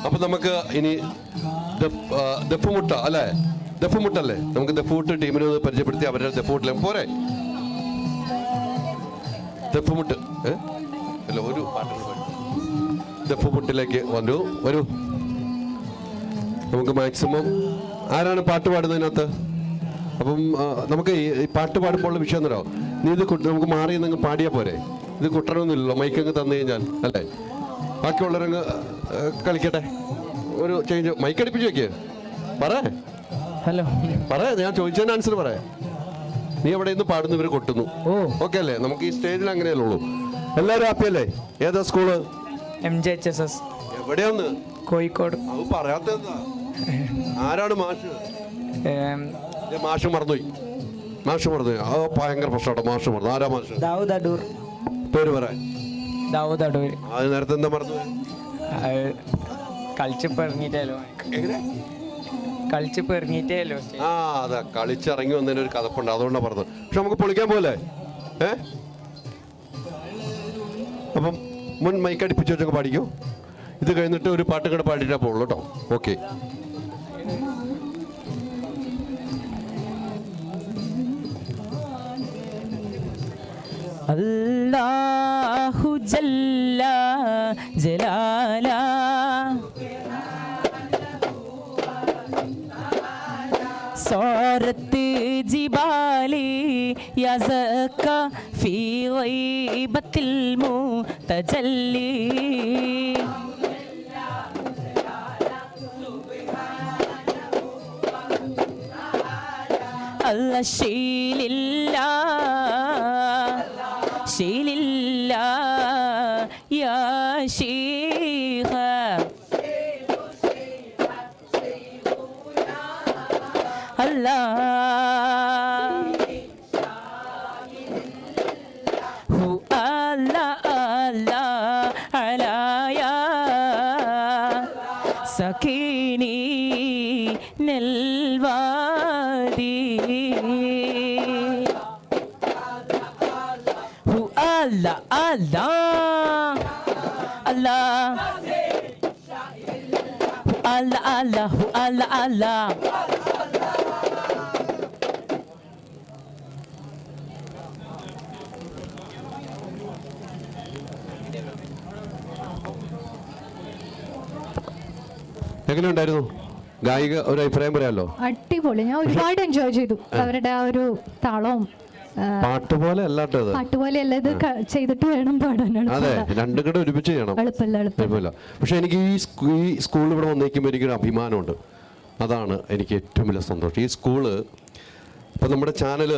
അപ്പൊ നമുക്ക് ഇനി ദഫുമുട്ട അല്ലേ, ദഫുമുട്ടല്ലേ, നമുക്ക് ദഫുമുട്ട് ടീമിനെ പരിചയപ്പെടുത്തി അവരുടെ ദഫുമുട്ടിലേക്ക് പോരെ. ദഫുമുട്ട് അല്ല, ഒരു പാട്ട് ദഫുമുട്ടിലേക്ക് വരൂ. നമുക്ക് മാക്സിമം ആരാണ് പാട്ട് പാടുന്നതിനകത്ത്? അപ്പം നമുക്ക് ഈ പാട്ട് പാടുമ്പോൾ ഉള്ള വിഷയം എന്നോ, നീ ഇത് നമുക്ക് മാറി നിങ്ങൾ പാടിയാൽ പോരെ, ഇത് കുട്ടണമെന്നില്ലല്ലോ, മൈക്കങ്ങ് തന്നു കഴിഞ്ഞാൽ അല്ലേ. ബാക്കിയുള്ളവരങ്ങ് കളിക്കട്ടെ, ഒരു ചേഞ്ച്. മൈക്ക് അടിപ്പിച്ച് വെക്കേ, ഹലോ പറയാ, ഞാൻ ചോദിച്ചതിന് ആൻസർ പറയാം. നീ എവിടെ നിന്ന് പാടുന്നു, ഇവർ കൊട്ടുന്നു. ഓക്കെ അല്ലേ? നമുക്ക് ഈ സ്റ്റേജിൽ അങ്ങനെയല്ലേ ഉള്ളൂ. എല്ലാവരും ഹാപ്പി അല്ലേ? ഏതാ സ്കൂള്? MJHSS. എവിടെയാന്ന്? കോഴിക്കോട്. അത് പറയാത്ത ആരാണ് മാഷ്? മാഷ് മറന്നുപോയി. ആ ഭയങ്കര പ്രശ്നമാട്ടോ, മാഷ് മറന്നു. ആരാ മാഷ്? ദാവൂദ് അടൂർ. പേര് പറയാൻ. ദാവൂദ് അടൂർ. അത് നേരത്തെ എന്താ മറന്നു? കളിച്ചിറങ്ങിയിട്ടേലോ. ആ അതാ, കളിച്ചിറങ്ങി വന്നതിന് ഒരു കഥപ്പുണ്ട്, അതുകൊണ്ടാണ് പറഞ്ഞത്. പക്ഷെ നമുക്ക് പൊളിക്കാൻ പോലെ. അപ്പം മുൻ മൈക്ക് അടിപ്പിച്ച് വെച്ചൊക്കെ പാടിക്കോ. ഇത് കഴിഞ്ഞിട്ട് ഒരു പാട്ട് കൂടെ പാടിയിട്ടാ പോകുള്ളൂ കേട്ടോ. ഓക്കെ. അല്ലാഹു ജല്ല ജലാല സോറത്ത് ജിബാലി യസക ഫീ ഗൈബത്തിൽ മുതജല്ലി അല്ലാ ശീലില്ലാ ശീലില്ലാ യാ ശീഖ അല്ലാ ഹു അല്ലാ അല്ലാ അലായാ സകീനി നൽവാദി ഹു അല്ലാ അല്ലാ അല്ലാ അല്ലാ അല്ലാ ഹു അല്ലാ അല്ലാ. എങ്ങനെയുണ്ടായിരുന്നു ഗായിക? ഒരു അഭിപ്രായം പറയാമല്ലോ. അടിപൊളി, ഞാൻ ഒരുപാട് എൻജോയ് ചെയ്തു. അവരുടെ ആ ഒരു താളവും പാട്ട് പോലെ അല്ലാട്ടത്, പാട്ട് പോലെ അല്ല, ഇത് ചെയ്തിട്ട് വേണം പാടാൻ. അതെ, രണ്ടും കൂടെ ഒരുമിച്ച് ചെയ്യണം. എളുപ്പമില്ല. പക്ഷെ എനിക്ക് ഈ സ്കൂളിൽ ഇവിടെ വന്നേക്കുമ്പോൾ എനിക്കൊരു അഭിമാനമുണ്ട്. അതാണ് എനിക്ക് ഏറ്റവും വലിയ സന്തോഷം. ഈ സ്കൂള് ഇപ്പം നമ്മുടെ ചാനൽ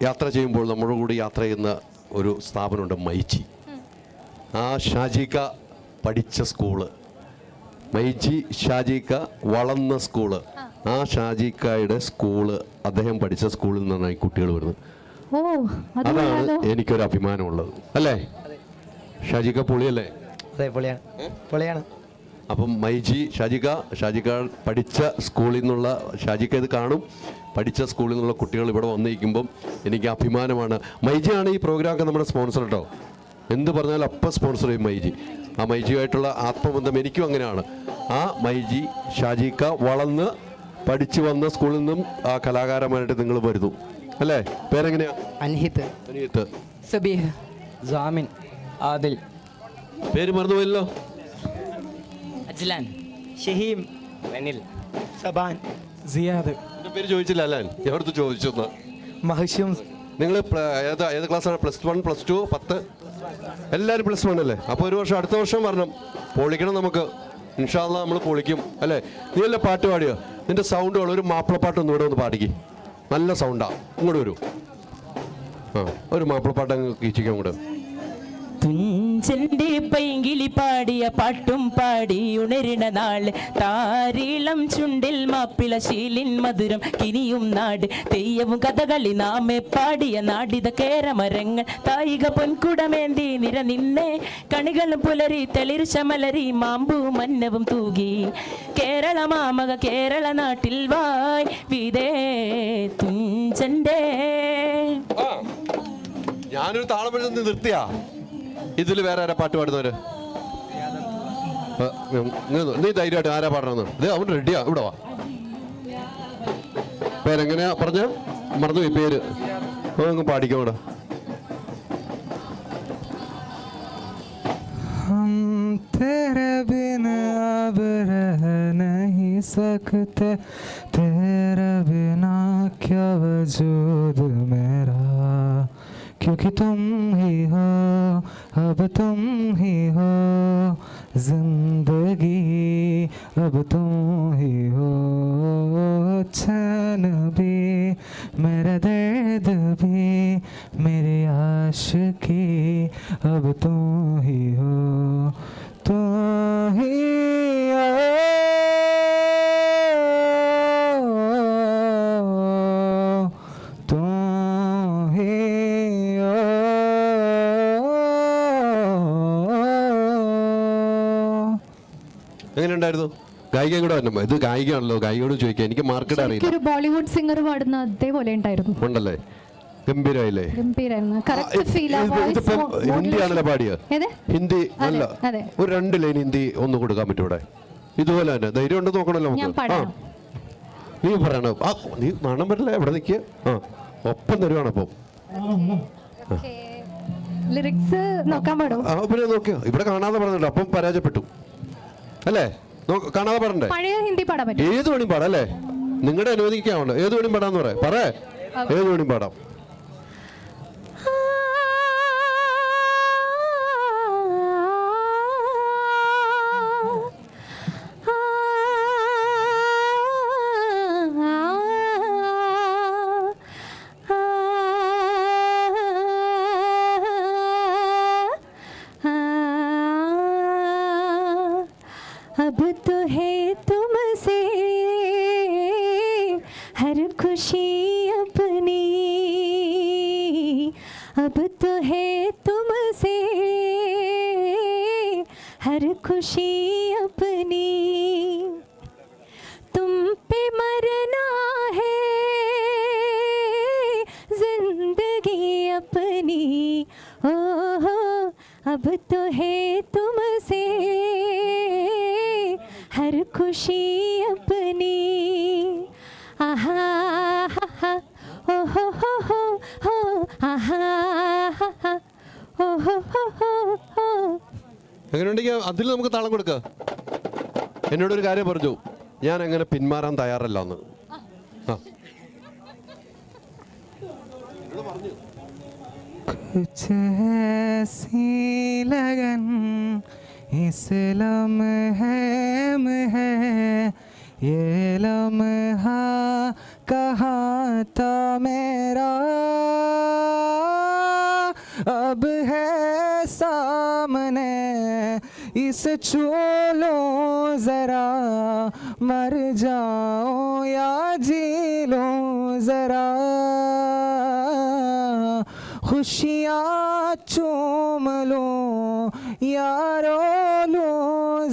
യാത്ര ചെയ്യുമ്പോൾ നമ്മുടെ കൂടി യാത്ര ചെയ്യുന്ന ഒരു സ്ഥാപനമുണ്ട്, മൈജി. ആ ഷാജിക്ക പഠിച്ച സ്കൂള്, മൈജി ഷാജിക്ക വളർന്ന സ്കൂള്, ആ ഷാജിക്കായുടെ സ്കൂള്, അദ്ദേഹം പഠിച്ച സ്കൂളിൽ നിന്നാണ് ഈ കുട്ടികൾ വരുന്നത്. അതാണ് എനിക്കൊരു അഭിമാനമുള്ളത്, അല്ലേ ഷാജിക്ക? പൊളിയല്ലേ? അതെ, പൊളിയാണ്. അപ്പം മൈജി ഷാജിക്ക പഠിച്ച സ്കൂളിൽ നിന്നുള്ള, ഷാജിക്ക ഇത് കാണും, പഠിച്ച സ്കൂളിൽ നിന്നുള്ള കുട്ടികൾ ഇവിടെ വന്നിരിക്കുമ്പം എനിക്ക് അഭിമാനമാണ്. മൈജിയാണ് ഈ പ്രോഗ്രാമൊക്കെ നമ്മുടെ സ്പോൺസർ കേട്ടോ. എന്ത് പറഞ്ഞാലും അപ്പം സ്പോൺസർ ചെയ്യും മൈജി. ആ മൈജിയുമായിട്ടുള്ള ആത്മബന്ധം എനിക്കും അങ്ങനെയാണ്. ആ മൈജി ഷാജിക്ക വളർന്ന് പഠിച്ചു വന്ന സ്കൂളിൽ നിന്നും ആ കലാകാരന്മാരായിട്ട് നിങ്ങൾ വരുന്നു, അല്ലേ? പേരെങ്ങനെയാ? അനിഹിത്ത്, സബീഹ്, ജാമിൻ, ആദിൽ. പേര് മറന്നുപോയല്ലോ. അജ്ലാൻ, ഷഹീം, അനിൽ, സബാൻ, സിയാദ്. എൻ്റെ പേര് ചോദിച്ചില്ല അല്ലേ? എവിടുത്തെ ചോദിച്ചു? മഹ്ഷൂം. നിങ്ങൾ ഏത് ക്ലാസ്സാണ്? +1, +2, 10? എല്ലാവരും +1 അല്ലേ? അപ്പോൾ ഒരു വർഷം, അടുത്ത വർഷം വരണം, പൊളിക്കണം നമുക്ക്. ഇൻഷാ അല്ലാഹ് നമ്മൾ പൊളിക്കും, അല്ലേ? നീ അല്ലേ പാട്ട് പാടിയോ? നിന്റെ സൗണ്ട് ഒരു മാപ്പിളപ്പാട്ട് ഒന്നും ഇവിടെ ഒന്ന് പാടിക്ക്. നല്ല സൗണ്ടാ, ഇങ്ങോട്ട് വരൂ. ആ, ഒരു മാപ്പിളപ്പാട്ട് അങ്ങ് കീച്ചിക്കാൻ കൂടെ. തുഞ്ചന്റെ പൈങ്കിളി പാടിയ പാട്ടും പാടി ഉണരണ നാള്, താരീളം ചുണ്ടിൽ മാപ്പിള ശീലിൻ മധുരം കിനിയും നാട്, തെയ്യവും കഥകളി നാമെ പാടിയ നാടിത കേരമരങ്ങൾ, തായിക പൊൻകുടമേന്തി നിര നിന്നെ കണികളും പുലരി തെളിർച്ച മലരി മാമ്പൂ മന്നവും തൂകി, കേരള മാമക കേരള നാട്ടിൽ വായ് വിതേ തുഞ്ചന്റെ. ഞാനൊരു താളം നിർത്തിയാ. ഇതിൽ വേറെ ആരാ പാട്ട് പാടുന്നവര്? നീ ധൈര്യമായിട്ട് ആരാ പാടണമെന്ന് ഇത് അവൻ റെഡിയാ. ഇവിടെ വാ. പേരെങ്ങനെയാ പറഞ്ഞ? മറന്നുപോയി പേര്. അങ്ങ് പാടിക്കോ ഇവിടെ. हम तेरे बिन अब रह नहीं सकते, तेरे बिना क्या वजूद मेरा, क्योंकि तुम ही हो, अब तुम ही हो जिंदगी, अब तुम ही हो चैन भी, मेरा दर्द भी, मेरी आशिकी, अब तुम ही हो, तुम ही हो, तुम ही हो. എങ്ങനെയുണ്ടായിരുന്നു? ഗായികയും കൂടെ വരണം. ഇത് ഗായികയാണല്ലോ, ഗായികയോട് ചോദിക്കാം. എനിക്ക് മാർക്കറ്റ് അറിയില്ല. ഒരു ബോളിവുഡ് സിംഗർ പാടുന്ന അതേപോലെ ഉണ്ടായിരുന്നു. ഉണ്ടല്ലേ? ഗംഭീരായില്ലേ? ഗംഭീരായിരുന്നു. കറക്റ്റ് ഫീൽ ആ ഇതിപ്പോ വോയിസ്. ഹിന്ദി ആണല്ലോ പാടിയത്. ഏത്? ഹിന്ദി അല്ല. അതെ. ഒരു 2 ലൈൻ ഹിന്ദി ഒന്ന് കൊടുക്കാൻ പറ്റും ഇവിടെ. ഇതുപോലെ തന്നെ ധൈര്യം ഉണ്ടെന്ന് നോക്കണല്ലോ ഞാൻ നമുക്ക്. പാടാം. നീ പറയണോ? നീ നാണം പറ്റില്ല. എവിടെ നിൽക്കുക? ഒപ്പം തരുവാണ് അപ്പം. ലിറിക്സ് നോക്കാൻ പാടും. പിന്നെ നോക്കിയോ, ഇവിടെ കാണാതെ പറഞ്ഞിട്ടുണ്ട്. അപ്പം പരാജയപ്പെട്ടു അല്ലേ? കാണാതെ പറഞ്ഞേ. പഴയ ഹിന്ദി പാടാൻ പറ്റും. ഏത് വേണിയും പാടാം അല്ലേ? നിങ്ങളുടെ അനുവദിക്കാവുണ്ട്. ഏത് വേണിയും പാടാന്ന് പറയേ. ഏത് വേണിയും പാടാം. अब तो है तुमसे हर खुशी अपनी, अब तो है तुमसे हर खुशी अपनी, तुम पे मरना है जिंदगी अपनी, ओ हो अब तो है तुमसे हर खुशी अपनी, आहा हा ओ हो आहा हा ओ हो. എങ്ങനെയുണ്ടെങ്കിൽ അതിൽ നമുക്ക് താളം കൊടുക്കുക. എന്നോടൊരു കാര്യം പറഞ്ഞു, ഞാൻ അങ്ങനെ പിന്മാറാൻ തയ്യാറല്ല എന്ന്. कुछ ऐसी लगन इस लम्हे में है, ये लम्हा कहाँ था मेरा, अब है सामने इसे छू लो जरा, मर जाओ या जी लो जरा, खुशियाँ चूम लो यारो लो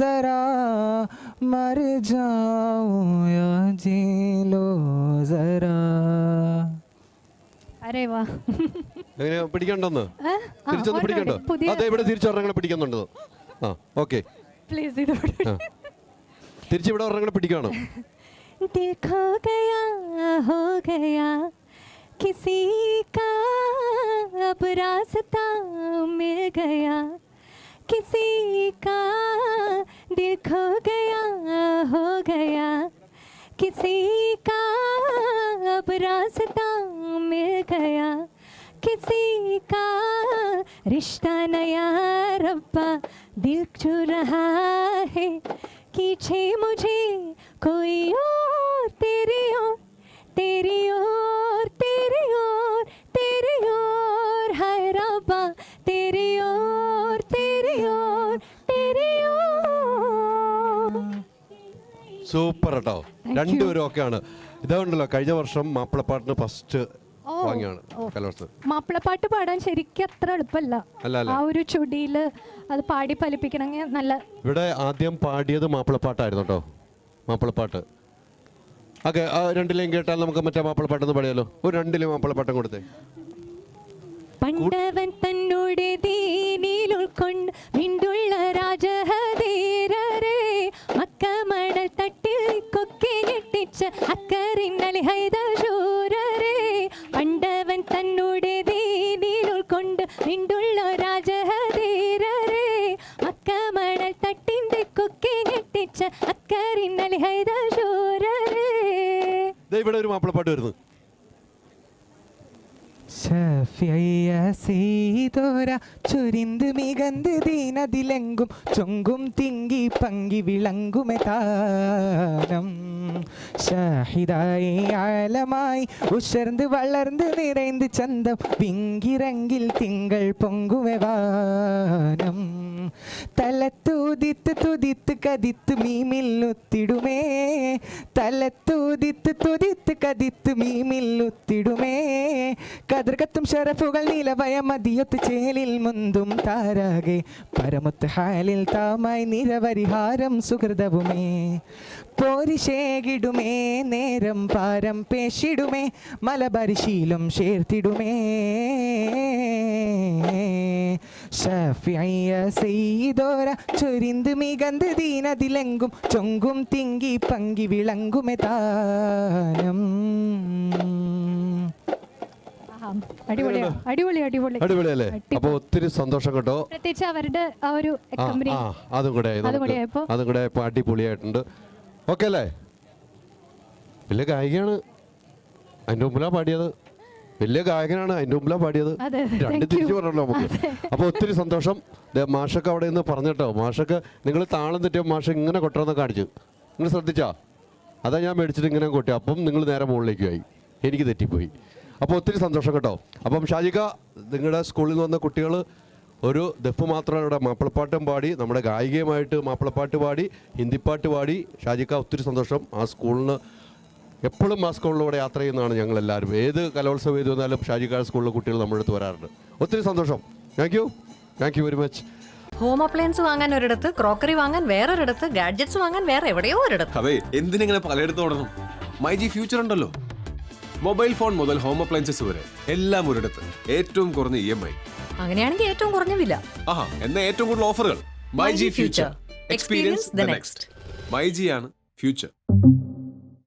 जरा, मर जाओ या जी लो जरा. അരേ വാ. എങ്ങനെ പിടിക്കണ്ടെന്ന്? തിരിച്ചൊന്ന് പിടിക്കണ്ടോ? അതെ, ഇവിടെ തിരിച്ചൊരെണ്ണം പിടിക്കുന്നുണ്ട്. ഓക്കെ, പ്ലീസ് ഇത് തിരിച്ചിവിടെ ഒരെണ്ണം പിടിക്കണം. देखो गया हो गया किसी का अब रास्ता मिल गया, किसी का दिल खो गया हो गया, किसी का अब रास्ता मिल गया, किसी का रिश्ता नया रब्बा दिल छू रहा है, कीछे मुझे कोई और तेरी ओर तेरी ओर तेरी ओर तेरी ओर, हाय रब्बा तेरी ओर तेरी ओर तेरी ओर. സൂപ്പർ കേട്ടോ, രണ്ടുപേരും ഒക്കെയാണ്. ഇതുണ്ടല്ലോ, കഴിഞ്ഞ വർഷം മാപ്പിളപ്പാട്ടിന് ഫസ്റ്റ് വാങ്ങിയാണ് കലോത്സവം. മാപ്പിളപ്പാട്ട് പാടാൻ ശരിക്കും അത്ര എളുപ്പമല്ല. ആ ഒരു ചുടിയില് അത് പാടി ഫലിപ്പിക്കണമെങ്കിൽ നല്ല. ഇവിടെ ആദ്യം പാടിയത് മാപ്പിളപ്പാട്ടായിരുന്നു കേട്ടോ. മാപ്പിളപ്പാട്ട് ഓക്കെ, 2 ലൈൻ കേട്ടാൽ നമുക്ക് മറ്റേ മാപ്പിളപ്പാട്ടെന്ന് പാടിയാലോ? ഒരു 2 ലൈൻ മാപ്പിളപ്പാട്ടം കൊടുത്തേ. പണ്ടവൻ തന്നോട് ദീനിൽ ഉൾക്കൊണ്ട് മിണ്ടുള്ള രാജഹതീര ഹൈദശൂരരേ അണ്ടവൻ തന്നോടെ ദീനിൽ ഉൾക്കൊണ്ട് നിണ്ടുള്ള രാജഹധീരരേ അക്കമണൽ തട്ടിന്റെ കൊക്കെ ഞെട്ടിച്ച അക്കറിന്നലി ഹൈദശൂരരേ. ഇവിടെ ഒരു മാപ്പിളപ്പാട്ട് വരുന്നു. ഷഫിയ സീതോര ചുരിന്ത് മികന്ത് ദീനതിലെങ്കും ചൊങ്കും തിങ്കി പങ്കി വിളങ്ങുമെ താനം ഷാഹിദായി ആലമായി ഉഷർന്ന് വളർന്ന് നിറൈந்து ചന്തം വിങ്കിറങ്ങിൽ തിങ്കൾ പൊങ്കുമെ വാനം തലത്തൂതിത്ത് തുതിത്ത് കതിത്ത് മീമില്ലുത്തിടുമേ തലത്തൂതിത്ത് തുതിത്ത് കതിത്ത് മീമില്ലുത്തിടുമേ കതിർകത്തും ഷറഫുകൾ നീലവയ മതിയൊത്ത് ചേലിൽ മുന്തും താരാകെ പരമൊത്ത് ഹാലിൽ താമായി നിരവരിഹാരം സുഹൃതവുമേ പോരിശേകിടുമേ നേരം പാരം പേശിടുമേ മലബരിശീലം ചേർത്തിടുമേ ഷഫിയ സയ്യിദോര ചൊരിന്ത് മികന്ത് ദീനതിലെങ്കും ചൊങ്കും തിങ്കി പങ്കി വിളങ്ങുമെ താനം. അടിപൊളിയല്ലേ? അപ്പൊ ഒത്തിരി സന്തോഷം കേട്ടോ. പ്രത്യേകിച്ച് അവരുടെ ആ ഒരു കമ്പനി അതും കൂടെ ഇപ്പൊ അടിപൊളിയായിട്ടുണ്ട്. ഓക്കെ അല്ലേ? വലിയ ഗായികയാണ്, അതിന്റെ മുമ്പിലാ പാടിയത്. വലിയ ഗായകനാണ്, അതിന്റെ മുമ്പിലാ പാടിയത്. രണ്ട് തിരിച്ചു പറഞ്ഞല്ലോ നമുക്ക്. അപ്പൊ ഒത്തിരി സന്തോഷം. മാഷൊക്കെ അവിടെ നിന്ന് പറഞ്ഞിട്ടോ, മാഷൊക്കെ നിങ്ങൾ താളം തെറ്റിയ മാഷ ഇങ്ങനെ കൊട്ടണമെന്ന് കാണിച്ചു. നിങ്ങൾ ശ്രദ്ധിച്ചാ? അതാ ഞാൻ മേടിച്ചിട്ട് ഇങ്ങനെ കൊട്ടി. അപ്പം നിങ്ങൾ നേരെ മുകളിലേക്ക് ആയി, എനിക്ക് തെറ്റിപ്പോയി. അപ്പോൾ ഒത്തിരി സന്തോഷം കേട്ടോ. അപ്പം ഷാജിക, നിങ്ങളുടെ സ്കൂളിൽ നിന്ന് വന്ന കുട്ടികൾ ഒരു ദഫ് മാത്രമല്ല, ഇവിടെ മാപ്പിളപ്പാട്ടും പാടി, നമ്മുടെ ഗായികയുമായിട്ട് മാപ്പിളപ്പാട്ട് പാടി, ഹിന്ദിപ്പാട്ട് പാടി. ഷാജിക, ഒത്തിരി സന്തോഷം. ആ സ്കൂളിന് എപ്പോഴും ആ സ്കൂളിലൂടെ യാത്ര ചെയ്യുന്നതാണ് ഞങ്ങളെല്ലാവരും. ഏത് കലോത്സവം ചെയ്തു വന്നാലും ഷാജിക സ്കൂളിലെ കുട്ടികൾ നമ്മുടെ അടുത്ത് വരാറുണ്ട്. ഒത്തിരി സന്തോഷം. Thank you very much. Home appliance വാങ്ങാൻ ഒരിടത്ത്, ക്രോക്കറി വാങ്ങാൻ വേറൊരിടത്ത്, ഗാഡ്ജറ്റ്സ് വാങ്ങാൻ വേറെ എവിടെയോ ഒരിടത്ത്. അതെ, എന്തിനിങ്ങനെ പലയിടത്ത് ഓടണം? മൈജി ഫ്യൂച്ചർ ഉണ്ടല്ലോ. മൊബൈൽ ഫോൺ മുതൽ ഹോം അപ്ലയൻസസ് വരെ എല്ലാം ഒരിടത്ത്, ഏറ്റവും കുറഞ്ഞ EMI. അങ്ങനെയാണെങ്കിൽ ഏറ്റവും കുറഞ്ഞ വില. ആഹാ, എന്നാ ഏറ്റവും കൂടുതൽ ഓഫറുകൾ. MyG future, experience the next. MyG ആണ് ഫ്യൂച്ചർ.